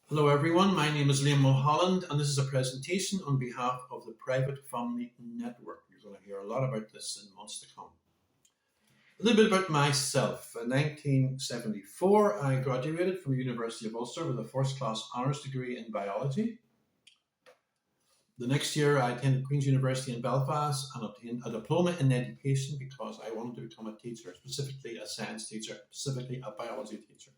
Hello everyone, my name is Liam Mulholland and this is a presentation on behalf of the Private Family Network. You're going to hear a lot about this in months to come. A little bit about myself. In 1974, I graduated from the University of Ulster with a first class honours degree in biology. The next year, I attended Queen's University in Belfast and obtained a diploma in education because I wanted to become a teacher, specifically a science teacher, specifically a biology teacher.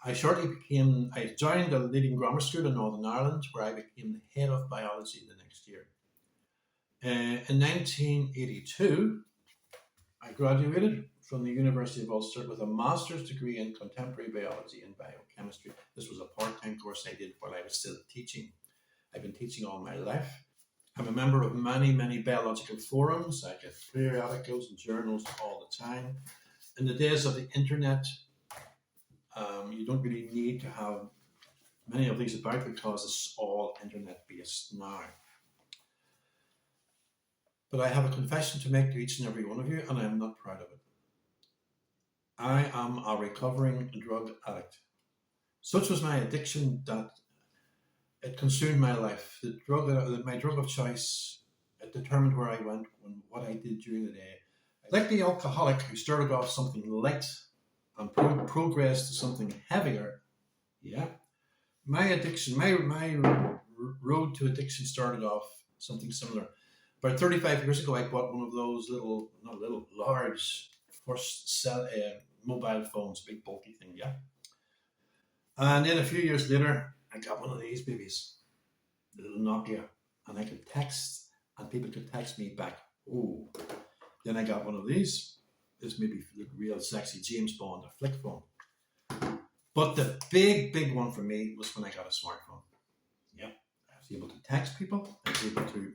I joined a leading grammar school in Northern Ireland where I became the head of biology the next year. In 1982, I graduated from the University of Ulster with a master's degree in contemporary biology and biochemistry. This was a part-time course I did while I was still teaching. I've been teaching all my life. I'm a member of many biological forums. I get periodicals and journals all the time. In the days of the internet, you don't really need to have many of these about because it's all internet based now. But I have a confession to make to each and every one of you, and I am not proud of it. I am a recovering drug addict. Such was my addiction that it consumed my life. My drug of choice, it determined where I went and what I did during the day. Like the alcoholic who started off something light and progressed to something heavier, yeah. My addiction, my road to addiction started off something similar. About 35 years ago, I bought one of those large first mobile phones, big bulky thing, yeah. And then a few years later, I got one of these babies, the little Nokia, and I could text, and people could text me back. Oh, then I got one of these. This maybe look real sexy, James Bond, a flick phone. But the big one for me was when I got a smartphone. Yeah, I was able to text people. I was able to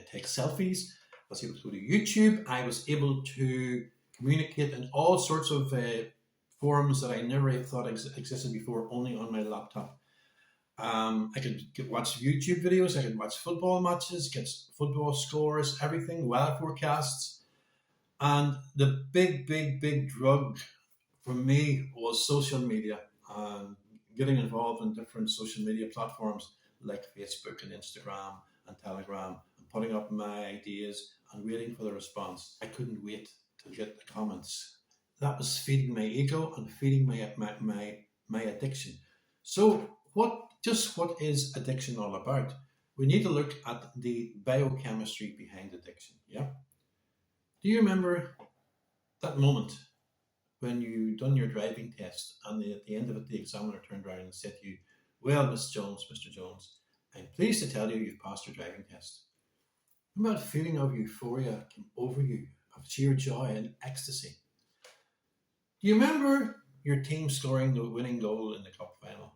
take selfies. I was able to go to YouTube. I was able to communicate in all sorts of forums that I never thought existed before, only on my laptop. I could watch YouTube videos. I could watch football matches, get football scores, everything, weather forecasts. And the big drug for me was social media and getting involved in different social media platforms like Facebook and Instagram and Telegram and putting up my ideas and waiting for the response. I couldn't wait to get the comments. That was feeding my ego and feeding my addiction. So what is addiction all about? We need to look at the biochemistry behind addiction. Yeah. Do you remember that moment when you done your driving test and at the end of it the examiner turned around and said to you, well, Mr. Jones, I'm pleased to tell you you've passed your driving test. Remember that feeling of euphoria came over you, of sheer joy and ecstasy? Do you remember your team scoring the winning goal in the cup final?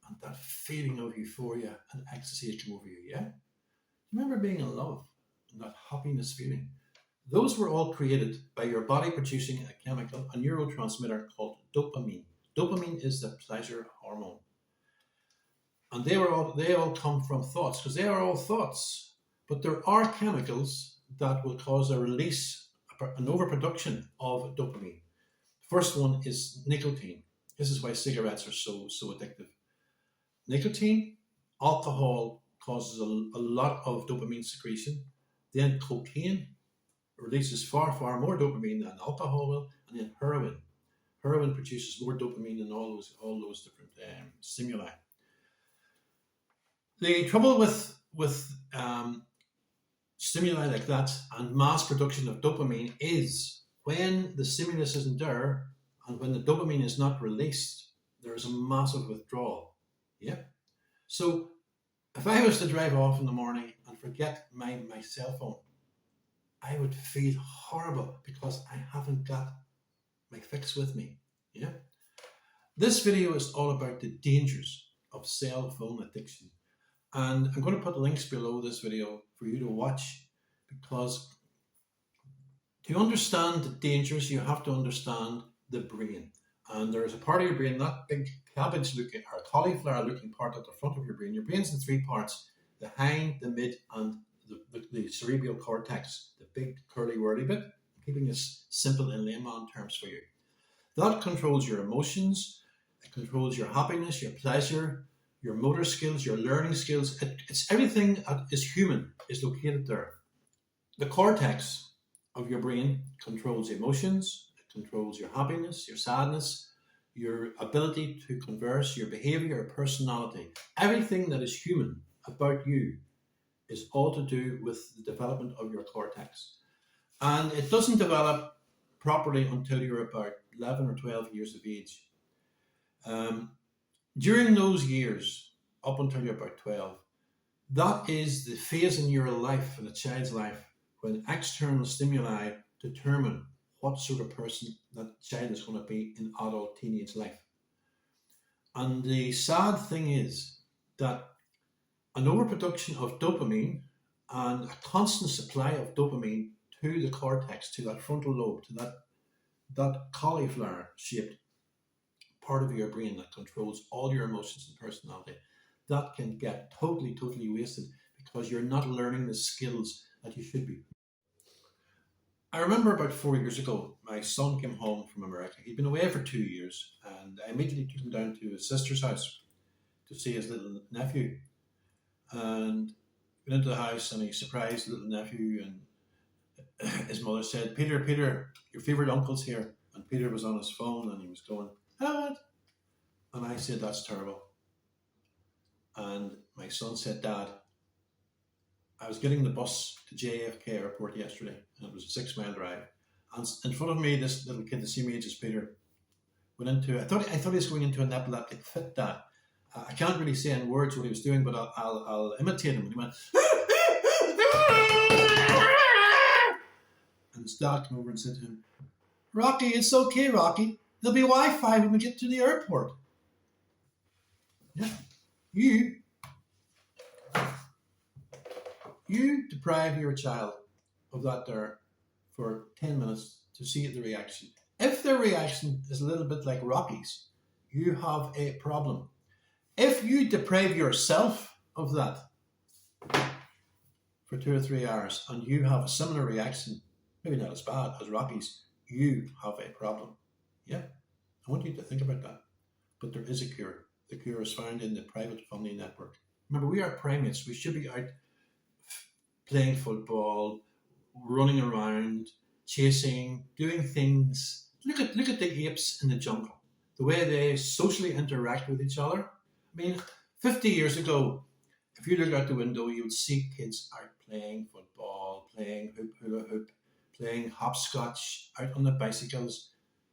And that feeling of euphoria and ecstasy came over you, yeah? Remember being in love and that happiness feeling? Those were all created by your body producing a chemical, a neurotransmitter called dopamine. Dopamine is the pleasure hormone. And they all come from thoughts, because they are all thoughts. But there are chemicals that will cause a release, an overproduction of dopamine. First one is nicotine. This is why cigarettes are so addictive. Nicotine, alcohol causes a lot of dopamine secretion. Then cocaine releases far more dopamine than alcohol will, and then heroin. Heroin produces more dopamine than all those different stimuli. The trouble with stimuli like that and mass production of dopamine is when the stimulus isn't there and when the dopamine is not released, there is a massive withdrawal. Yeah. So if I was to drive off in the morning and forget my cell phone, I would feel horrible because I haven't got my fix with me. Yeah. This video is all about the dangers of cell phone addiction. And I'm going to put links below this video for you to watch, because to understand the dangers, you have to understand the brain. And there is a part of your brain, that big cabbage looking or cauliflower looking part at the front of your brain. Your brain's in three parts: the hind, the mid, and the cerebral cortex, the big curly whirly bit. I'm keeping this simple in layman terms for you. That controls your emotions, It controls your happiness, your pleasure, your motor skills, your learning skills. It's everything that is human is located there. The cortex of your brain controls emotions, it controls your happiness, your sadness, your ability to converse, your behavior, your personality. Everything that is human about you is all to do with the development of your cortex. And it doesn't develop properly until you're about 11 or 12 years of age. Um, During those years, up until you're about 12, that is the phase in your life, in a child's life, when external stimuli determine what sort of person that child is going to be in adult teenage life. And the sad thing is that an overproduction of dopamine and a constant supply of dopamine to the cortex, to that frontal lobe, to that cauliflower shaped part of your brain that controls all your emotions and personality, that can get totally, totally wasted because you're not learning the skills that you should be. I remember about 4 years ago, my son came home from America. He'd been away for 2 years, and I immediately took him down to his sister's house to see his little nephew. And went into the house, and he surprised the little nephew, and his mother said, Peter, Peter, your favourite uncle's here. And Peter was on his phone, and he was going, what? And I said, that's terrible. And my son said, Dad, I was getting the bus to JFK Airport yesterday, and it was a 6 mile drive. And in front of me, this little kid, the same age as Peter, went into, I thought he was going into an epileptic fit, Dad. I can't really say in words what he was doing, but I'll imitate him. And he went, and his dad came over and said to him, Rocky, it's okay, Rocky. There'll be Wi-Fi when we get to the airport. Yeah. You deprive your child of that there for 10 minutes to see the reaction. If their reaction is a little bit like Rocky's, you have a problem. If you deprive yourself of that for 2 or 3 hours and you have a similar reaction, maybe not as bad as Rocky's, you have a problem. Yeah, I want you to think about that. But there is a cure. The cure is found in the private family network. Remember, we are primates. We should be out playing football, running around, chasing, doing things. Look at the apes in the jungle, the way they socially interact with each other. I mean, 50 years ago, if you look out the window, you would see kids out playing football, playing hula hoop, playing hopscotch, out on the bicycles.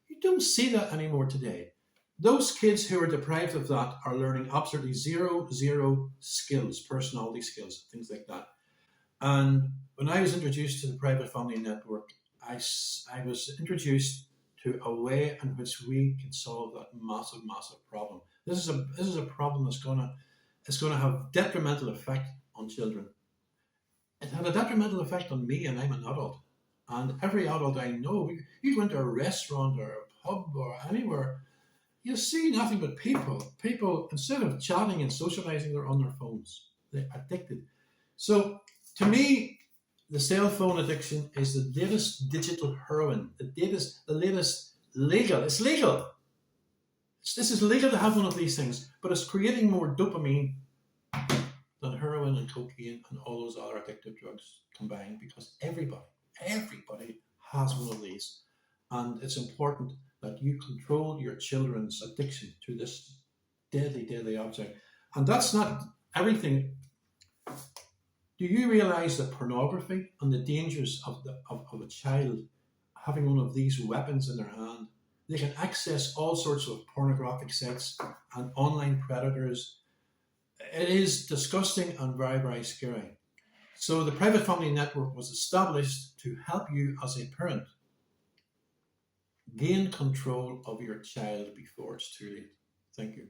You don't see that anymore today. Those kids who are deprived of that are learning absolutely zero skills, personality skills, things like that. And when I was introduced to the private family network, I was introduced to a way in which we can solve that massive problem. This is a problem that's gonna have detrimental effect on children. It had a detrimental effect on me, and I'm an adult. And every adult I know, you go into a restaurant or a pub or anywhere, you see nothing but people. People, instead of chatting and socializing, they're on their phones. They're addicted. So, to me, the cell phone addiction is the latest digital heroin. The latest legal. It's legal. This is legal to have one of these things, but it's creating more dopamine than heroin and cocaine and all those other addictive drugs combined, because everybody has one of these. And it's important that you control your children's addiction to this deadly object. And that's not everything. Do you realize that pornography and the dangers of a child having one of these weapons in their hand? They can access all sorts of pornographic sites and online predators. It is disgusting and very scary. So the private family network was established to help you as a parent gain control of your child before it's too late. Thank you.